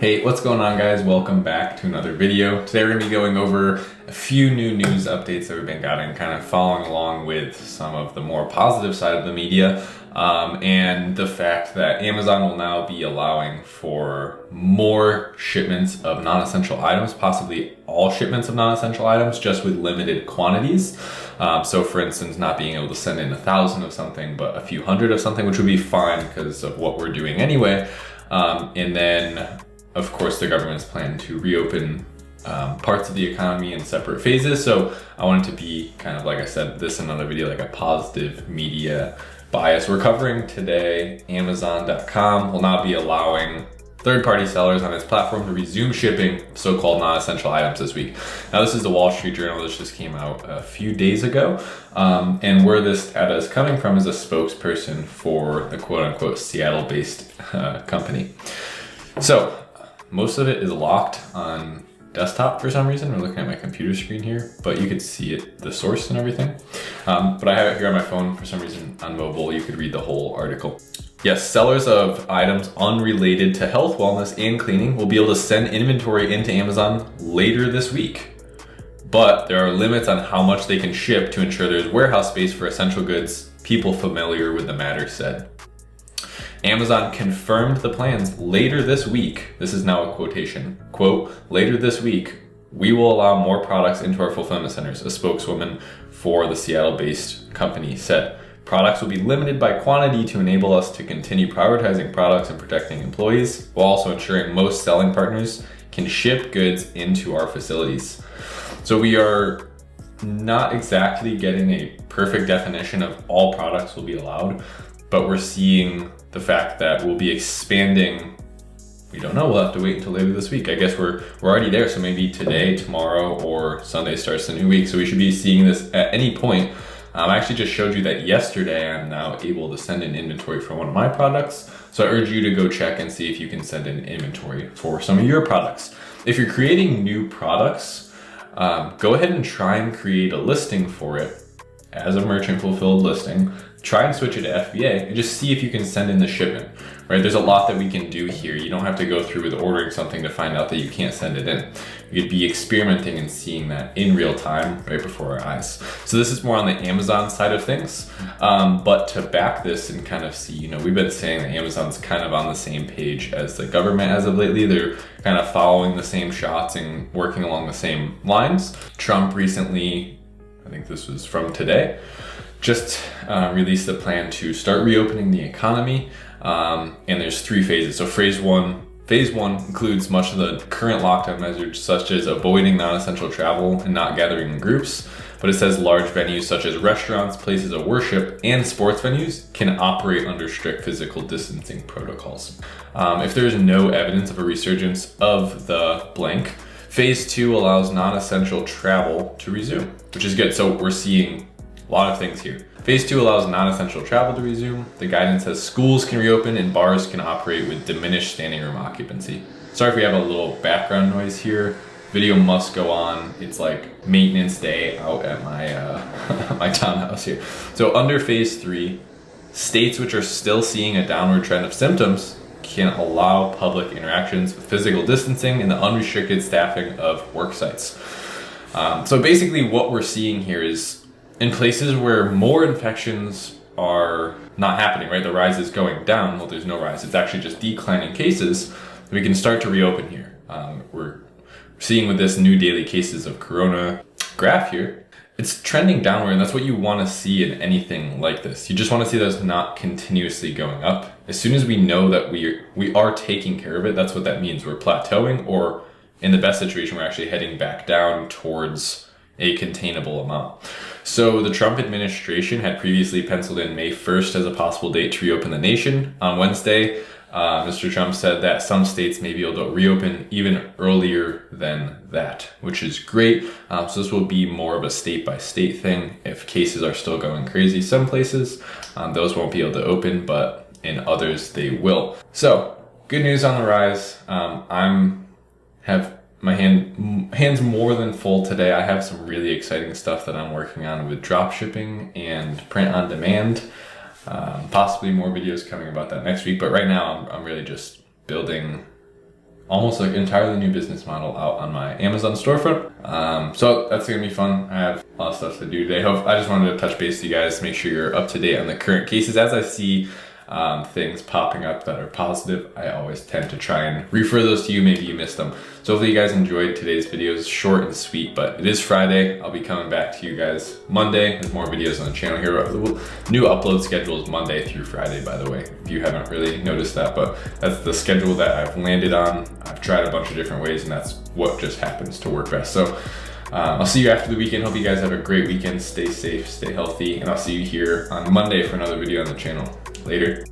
Hey, what's going on, guys? Welcome back to another video. Today we're going to be going over a few new news updates that we've been getting, kind of following along with some of the more positive side of the media, and the fact that Amazon will now be allowing for more shipments of non-essential items, possibly all shipments of non-essential items, just with limited quantities. So for instance, not being able to send in 1,000 of something, but a few hundred of something, which would be fine because of what we're doing anyway. And then of course, the government's plan to reopen parts of the economy in separate phases. So I want it to be kind of, like I said, this another video, like a positive media bias. We're covering today, Amazon.com will now be allowing third-party sellers on its platform to resume shipping so-called non-essential items this week. Now, this is the Wall Street Journal. This just came out a few days ago. And where this data is coming from is a spokesperson for the quote-unquote Seattle-based company. So most of it is locked on desktop for some reason. We're looking at my computer screen here, but you could see it, the source and everything. But I have it here on my phone for some reason on mobile. You could read the whole article. Yes, sellers of items unrelated to health, wellness, and cleaning will be able to send inventory into Amazon later this week. But there are limits on how much they can ship to ensure there's warehouse space for essential goods, people familiar with the matter said. Amazon confirmed the plans later this week. This is now a quotation. Quote, later this week, we will allow more products into our fulfillment centers, a spokeswoman for the Seattle-based company said. Products will be limited by quantity to enable us to continue prioritizing products and protecting employees, while also ensuring most selling partners can ship goods into our facilities. So we are not exactly getting a perfect definition of all products will be allowed, but we're seeing the fact that we'll be expanding. We don't know, we'll have to wait until later this week. I guess we're already there, so maybe today, tomorrow, or Sunday starts the new week. So we should be seeing this at any point. I actually just showed you that yesterday I'm now able to send in inventory for one of my products. So I urge you to go check and see if you can send in inventory for some of your products. If you're creating new products, go ahead and try and create a listing for it as a merchant fulfilled listing. Try and switch it to FBA and just see if you can send in the shipment, right? There's a lot that we can do here. You don't have to go through with ordering something to find out that you can't send it in. You could be experimenting and seeing that in real time right before our eyes. So this is more on the Amazon side of things. But to back this and kind of see, we've been saying that Amazon's kind of on the same page as the government as of lately. They're kind of following the same shots and working along the same lines. Trump recently, I think this was from today, just released a plan to start reopening the economy, and there's 3 phases. So phase one includes much of the current lockdown measures, such as avoiding non-essential travel and not gathering in groups, but it says large venues such as restaurants, places of worship, and sports venues can operate under strict physical distancing protocols. If there is no evidence of a resurgence of the blank, phase 2 allows non-essential travel to resume, which is good. So we're seeing a lot of things here. Phase 2 allows non-essential travel to resume. The guidance says schools can reopen and bars can operate with diminished standing room occupancy. Sorry if we have a little background noise here. Video must go on. It's like maintenance day out at my my townhouse here. So under phase 3, states which are still seeing a downward trend of symptoms can allow public interactions with physical distancing and the unrestricted staffing of work sites. So basically what we're seeing here is in places where more infections are not happening, right? The rise is going down. Well, there's no rise. It's actually just declining cases. We can start to reopen here. We're seeing with this new daily cases of corona graph here, it's trending downward, and that's what you want to see in anything like this. You just want to see those not continuously going up. As soon as we know that we are taking care of it, that's what that means. We're plateauing, or in the best situation, we're actually heading back down towards a containable amount. So the Trump administration had previously penciled in May 1st as a possible date to reopen the nation. On Wednesday, Mr. Trump said that some states may be able to reopen even earlier than that, which is great. So this will be more of a state-by-state thing. If cases are still going crazy some places, those won't be able to open, but in others they will. So good news on the rise. Have my hands more than full today. I have some really exciting stuff that I'm working on with drop shipping and print on demand. Possibly more videos coming about that next week, but right now I'm really just building almost like entirely new business model out on my Amazon storefront. So that's gonna be fun. I have a lot of stuff to do today. I just wanted to touch base with you guys, make sure you're up to date on the current cases. As I see things popping up that are positive, I always tend to try and refer those to you. Maybe you missed them. So hopefully you guys enjoyed today's video. It's short and sweet, but it is Friday. I'll be coming back to you guys Monday. There's more videos on the channel here. The new upload schedule is Monday through Friday, by the way, if you haven't really noticed that, but that's the schedule that I've landed on. I've tried a bunch of different ways, and that's what just happens to work best. So I'll see you after the weekend. Hope you guys have a great weekend. Stay safe, stay healthy, and I'll see you here on Monday for another video on the channel. Later.